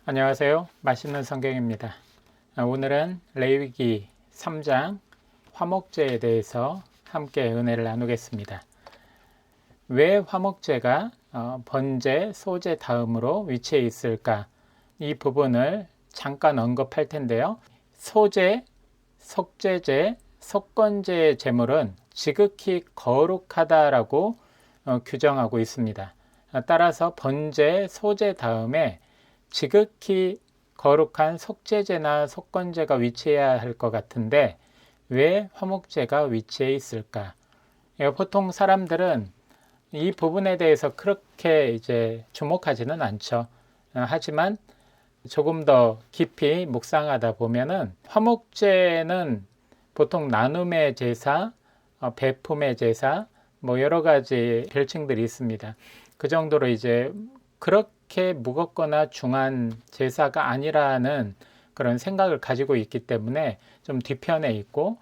안녕하세요. 맛있는 성경입니다. 오늘은 레위기 3장 화목제에 대해서 함께 은혜를 나누겠습니다. 왜 화목제가 번제, 소제 다음으로 위치해 있을까? 이 부분을 잠깐 언급할 텐데요. 소제, 속제제, 속건제의 제물은 지극히 거룩하다라고 규정하고 있습니다. 따라서 번제, 소제 다음에 지극히 거룩한 속죄제나 속건제가 위치해야 할 것 같은데 왜 화목제가 위치해 있을까? 보통 사람들은 이 부분에 대해서 그렇게 주목하지는 않죠. 하지만 조금 더 깊이 묵상하다 보면은 화목제는 보통 나눔의 제사, 배품의 제사, 여러 가지 별칭들이 있습니다. 그 정도로 그렇게 무겁거나 중한 제사가 아니라는 그런 생각을 가지고 있기 때문에 좀 뒤편에 있고,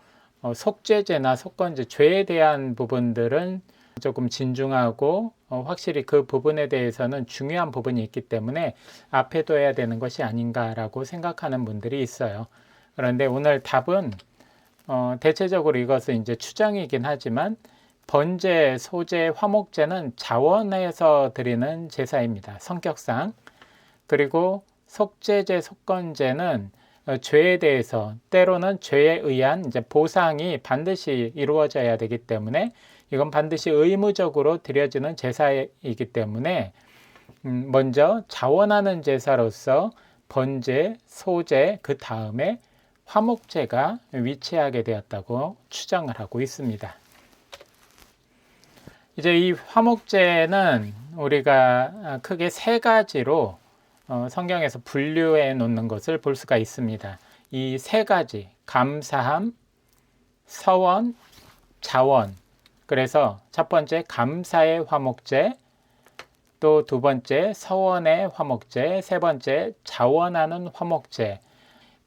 속죄제나 속건제, 죄에 대한 부분들은 조금 진중하고 확실히 그 부분에 대해서는 중요한 부분이 있기 때문에 앞에 둬야 되는 것이 아닌가라고 생각하는 분들이 있어요. 그런데 오늘 답은 대체적으로 이것은 추정이긴 하지만 번제, 소제, 화목제는 자원해서 드리는 제사입니다. 성격상. 그리고 속죄제, 속건제는 죄에 대해서 때로는 죄에 의한 보상이 반드시 이루어져야 되기 때문에 이건 반드시 의무적으로 드려지는 제사이기 때문에 먼저 자원하는 제사로서 번제, 소제, 그 다음에 화목제가 위치하게 되었다고 추정을 하고 있습니다. 이 화목제는 우리가 크게 세 가지로 성경에서 분류해 놓는 것을 볼 수가 있습니다. 이 세 가지, 감사함, 서원, 자원. 그래서 첫 번째 감사의 화목제, 또 두 번째 서원의 화목제, 세 번째 자원하는 화목제.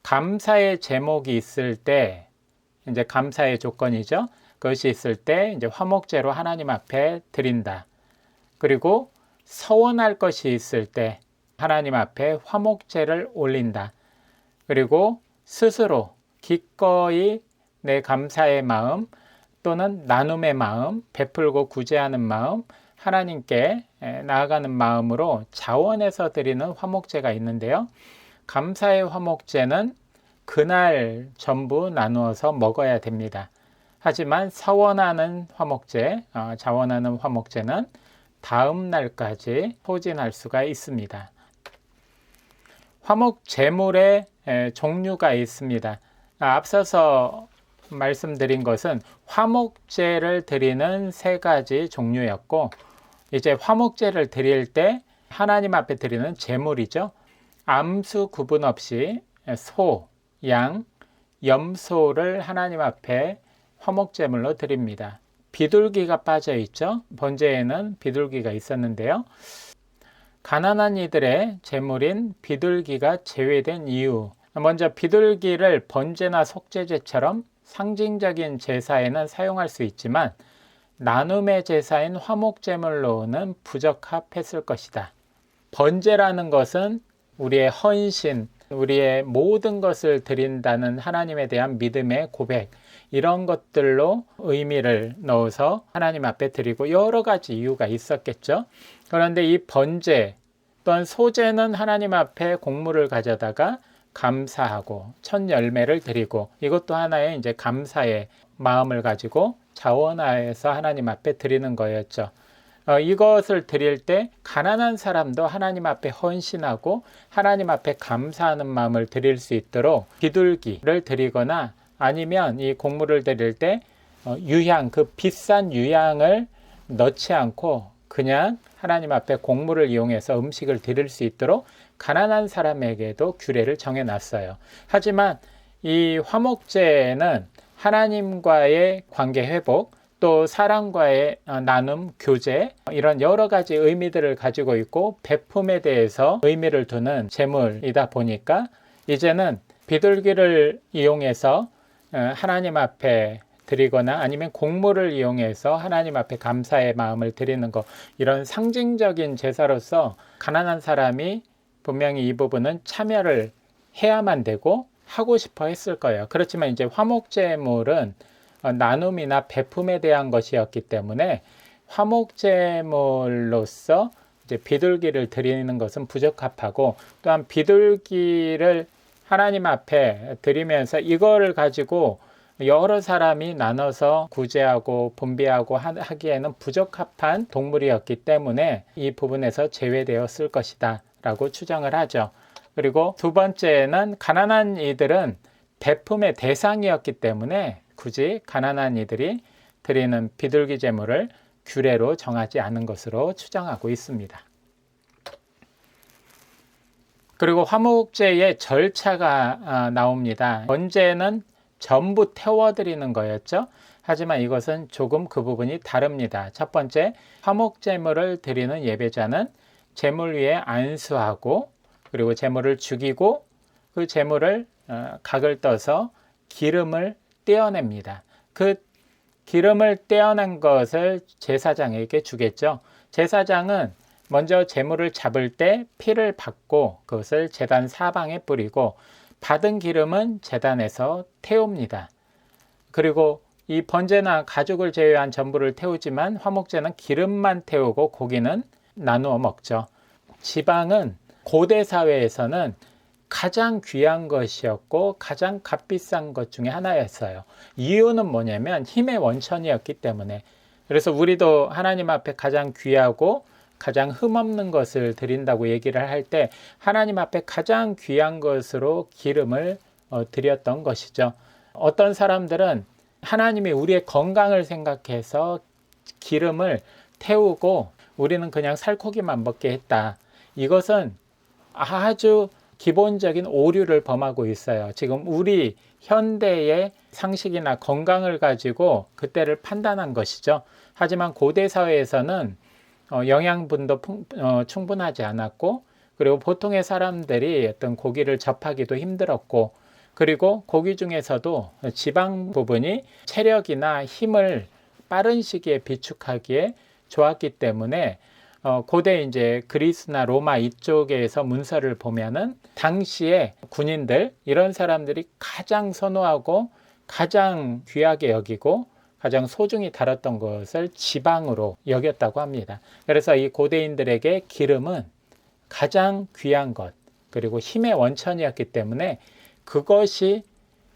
감사의 제목이 있을 때, 감사의 조건이죠. 그것이 있을 때 화목제로 하나님 앞에 드린다. 그리고 서원할 것이 있을 때 하나님 앞에 화목제를 올린다. 그리고 스스로 기꺼이 내 감사의 마음 또는 나눔의 마음, 베풀고 구제하는 마음, 하나님께 나아가는 마음으로 자원해서 드리는 화목제가 있는데요. 감사의 화목제는 그날 전부 나누어서 먹어야 됩니다. 하지만 서원하는 화목제, 자원하는 화목제는 다음 날까지 소진할 수가 있습니다. 화목 제물의 종류가 있습니다. 앞서서 말씀드린 것은 화목제를 드리는 세 가지 종류였고, 이제 화목제를 드릴 때 하나님 앞에 드리는 제물이죠. 암수 구분 없이 소, 양, 염소를 하나님 앞에 화목제물로 드립니다. 비둘기가 빠져 있죠. 번제에는 비둘기가 있었는데요. 가난한 이들의 제물인 비둘기가 제외된 이유. 먼저 비둘기를 번제나 속죄제처럼 상징적인 제사에는 사용할 수 있지만 나눔의 제사인 화목제물로는 부적합했을 것이다. 번제라는 것은 우리의 헌신, 우리의 모든 것을 드린다는 하나님에 대한 믿음의 고백, 이런 것들로 의미를 넣어서 하나님 앞에 드리고 여러 가지 이유가 있었겠죠. 그런데 이 번제 또는 소제는 하나님 앞에 곡물을 가져다가 감사하고 첫 열매를 드리고 이것도 하나의 감사의 마음을 가지고 자원하여서 하나님 앞에 드리는 거였죠. 이것을 드릴 때 가난한 사람도 하나님 앞에 헌신하고 하나님 앞에 감사하는 마음을 드릴 수 있도록 비둘기를 드리거나 아니면 이 곡물을 드릴 때 유향, 그 비싼 유향을 넣지 않고 그냥 하나님 앞에 곡물을 이용해서 음식을 드릴 수 있도록 가난한 사람에게도 규례를 정해놨어요. 하지만 이 화목제는 하나님과의 관계 회복, 또 사람과의 나눔, 교제, 이런 여러 가지 의미들을 가지고 있고 배품에 대해서 의미를 두는 제물이다 보니까 이제는 비둘기를 이용해서 하나님 앞에 드리거나 아니면 곡물을 이용해서 하나님 앞에 감사의 마음을 드리는 것, 이런 상징적인 제사로서 가난한 사람이 분명히 이 부분은 참여를 해야만 되고 하고 싶어 했을 거예요. 그렇지만 이제 화목제물은 나눔이나 베품에 대한 것이었기 때문에 화목제물로서 이제 비둘기를 드리는 것은 부적합하고, 또한 비둘기를 하나님 앞에 드리면서 이거를 가지고 여러 사람이 나눠서 구제하고 분배하고 하기에는 부적합한 동물이었기 때문에 이 부분에서 제외되었을 것이다 라고 추정을 하죠. 그리고 두 번째는 가난한 이들은 베품의 대상이었기 때문에 굳이 가난한 이들이 드리는 비둘기 제물을 규례로 정하지 않은 것으로 추정하고 있습니다. 그리고 화목제의 절차가 나옵니다. 번제는 전부 태워드리는 거였죠. 하지만 이것은 조금 그 부분이 다릅니다. 첫 번째, 화목제물을 드리는 예배자는 제물 위에 안수하고, 그리고 제물을 죽이고 그 제물을 각을 떠서 기름을 떼어냅니다. 그 기름을 떼어낸 것을 제사장에게 주겠죠. 제사장은 먼저 제물을 잡을 때 피를 받고 그것을 제단 사방에 뿌리고, 받은 기름은 제단에서 태웁니다. 그리고 이 번제나 가죽을 제외한 전부를 태우지만 화목제는 기름만 태우고 고기는 나누어 먹죠. 지방은 고대 사회에서는 가장 귀한 것이었고 가장 값비싼 것 중에 하나였어요. 이유는 뭐냐면 힘의 원천이었기 때문에. 그래서 우리도 하나님 앞에 가장 귀하고 가장 흠없는 것을 드린다고 얘기를 할 때 하나님 앞에 가장 귀한 것으로 기름을 드렸던 것이죠. 어떤 사람들은 하나님이 우리의 건강을 생각해서 기름을 태우고 우리는 그냥 살코기만 먹게 했다. 이것은 아주 기본적인 오류를 범하고 있어요. 지금 우리 현대의 상식이나 건강을 가지고 그때를 판단한 것이죠. 하지만 고대 사회에서는 영양분도 충분하지 않았고, 그리고 보통의 사람들이 어떤 고기를 접하기도 힘들었고, 그리고 고기 중에서도 지방 부분이 체력이나 힘을 빠른 시기에 비축하기에 좋았기 때문에 고대 이제 그리스나 로마 이쪽에서 문서를 보면은 당시에 군인들 이런 사람들이 가장 선호하고 가장 귀하게 여기고 가장 소중히 다뤘던 것을 지방으로 여겼다고 합니다. 그래서 이 고대인들에게 기름은 가장 귀한 것, 그리고 힘의 원천이었기 때문에 그것이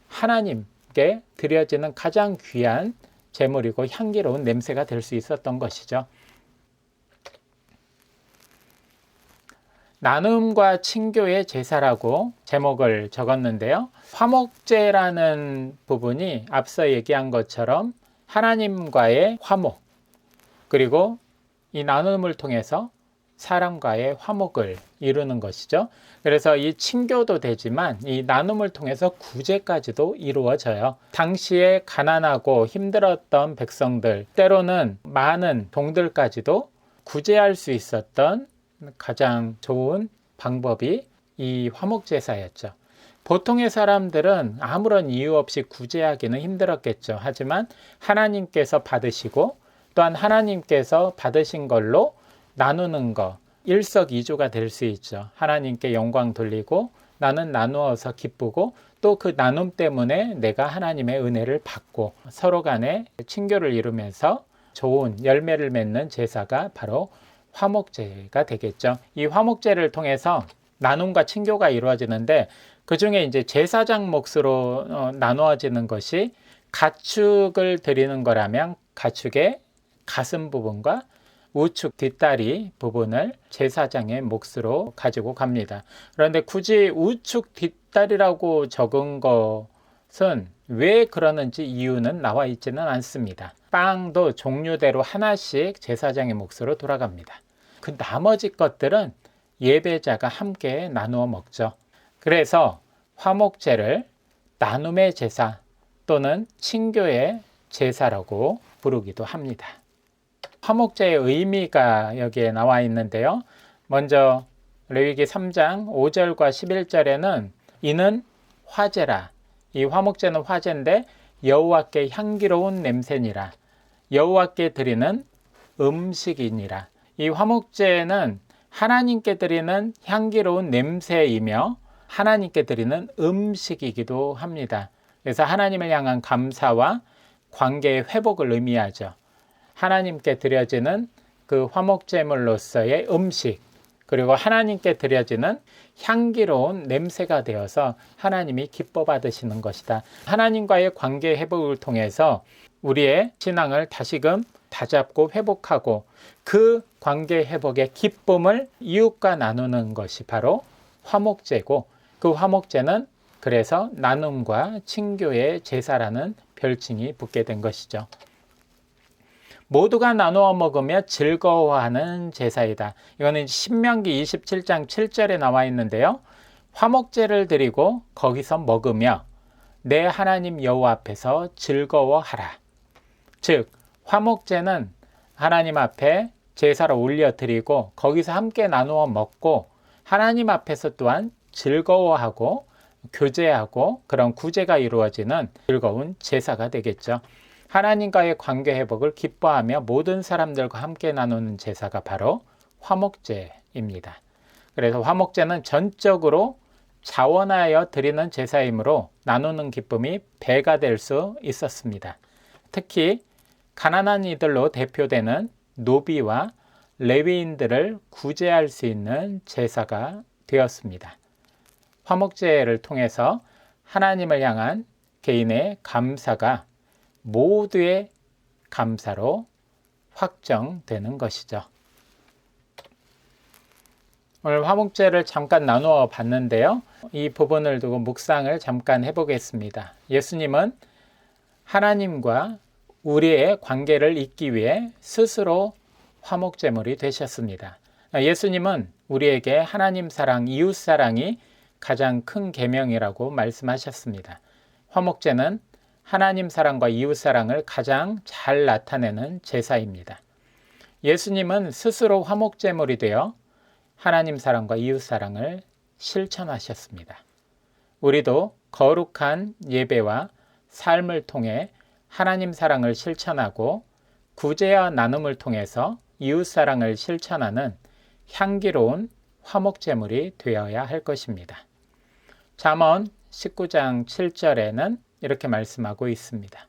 하나님께 드려지는 가장 귀한 제물이고 향기로운 냄새가 될 수 있었던 것이죠. 나눔과 친교의 제사라고 제목을 적었는데요. 화목제라는 부분이 앞서 얘기한 것처럼 하나님과의 화목, 그리고 이 나눔을 통해서 사람과의 화목을 이루는 것이죠. 그래서 이 친교도 되지만 이 나눔을 통해서 구제까지도 이루어져요. 당시에 가난하고 힘들었던 백성들, 때로는 많은 종들까지도 구제할 수 있었던 가장 좋은 방법이 이 화목제사였죠. 보통의 사람들은 아무런 이유 없이 구제하기는 힘들었겠죠. 하지만 하나님께서 받으시고 또한 하나님께서 받으신 걸로 나누는 거, 일석이조가 될 수 있죠. 하나님께 영광 돌리고 나는 나누어서 기쁘고 또 그 나눔 때문에 내가 하나님의 은혜를 받고 서로 간에 친교를 이루면서 좋은 열매를 맺는 제사가 바로 화목제가 되겠죠. 이 화목제를 통해서 나눔과 친교가 이루어지는데 그 중에 이제 제사장 몫으로 나누어지는 것이 가축을 드리는 거라면 가축의 가슴 부분과 우측 뒷다리 부분을 제사장의 몫으로 가지고 갑니다. 그런데 굳이 우측 뒷다리라고 적은 것은 왜 그러는지 이유는 나와 있지는 않습니다. 빵도 종류대로 하나씩 제사장의 몫으로 돌아갑니다. 그 나머지 것들은 예배자가 함께 나누어 먹죠. 그래서 화목제를 나눔의 제사 또는 친교의 제사라고 부르기도 합니다. 화목제의 의미가 여기에 나와 있는데요. 먼저 레위기 3장 5절과 11절에는 이는 화제라. 이 화목제는 화제인데 여호와께 향기로운 냄새니라. 여호와께 드리는 음식이니라. 이 화목제는 하나님께 드리는 향기로운 냄새이며 하나님께 드리는 음식이기도 합니다. 그래서 하나님을 향한 감사와 관계의 회복을 의미하죠. 하나님께 드려지는 그 화목제물로서의 음식, 그리고 하나님께 드려지는 향기로운 냄새가 되어서 하나님이 기뻐 받으시는 것이다. 하나님과의 관계 회복을 통해서 우리의 신앙을 다시금 다잡고 회복하고 그 관계 회복의 기쁨을 이웃과 나누는 것이 바로 화목제고, 그 화목제는 그래서 나눔과 친교의 제사라는 별칭이 붙게 된 것이죠. 모두가 나누어 먹으며 즐거워하는 제사이다. 이거는 신명기 27장 7절에 나와 있는데요. 화목제를 드리고 거기서 먹으며 내 하나님 여호와 앞에서 즐거워하라. 즉 화목제는 하나님 앞에 제사를 올려드리고 거기서 함께 나누어 먹고 하나님 앞에서 또한 즐거워하고 교제하고 그런 구제가 이루어지는 즐거운 제사가 되겠죠. 하나님과의 관계 회복을 기뻐하며 모든 사람들과 함께 나누는 제사가 바로 화목제입니다. 그래서 화목제는 전적으로 자원하여 드리는 제사이므로 나누는 기쁨이 배가 될 수 있었습니다. 특히 가난한 이들로 대표되는 노비와 레위인들을 구제할 수 있는 제사가 되었습니다. 화목제를 통해서 하나님을 향한 개인의 감사가 모두의 감사로 확정되는 것이죠. 오늘 화목제를 잠깐 나누어 봤는데요. 이 부분을 두고 묵상을 잠깐 해보겠습니다. 예수님은 하나님과 우리의 관계를 잇기 위해 스스로 화목제물이 되셨습니다. 예수님은 우리에게 하나님 사랑, 이웃 사랑이 가장 큰 계명이라고 말씀하셨습니다. 화목제는 하나님 사랑과 이웃 사랑을 가장 잘 나타내는 제사입니다. 예수님은 스스로 화목제물이 되어 하나님 사랑과 이웃 사랑을 실천하셨습니다. 우리도 거룩한 예배와 삶을 통해 하나님 사랑을 실천하고 구제와 나눔을 통해서 이웃 사랑을 실천하는 향기로운 화목제물이 되어야 할 것입니다. 잠언 19장 7절에는 이렇게 말씀하고 있습니다.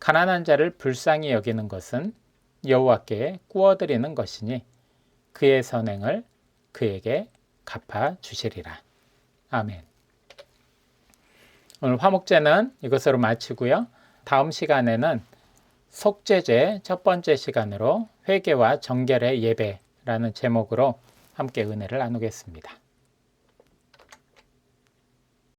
가난한 자를 불쌍히 여기는 것은 여호와께 구워드리는 것이니 그의 선행을 그에게 갚아주시리라. 아멘. 오늘 화목제는 이것으로 마치고요. 다음 시간에는 속죄제 첫 번째 시간으로 회개와 정결의 예배라는 제목으로 함께 은혜를 나누겠습니다.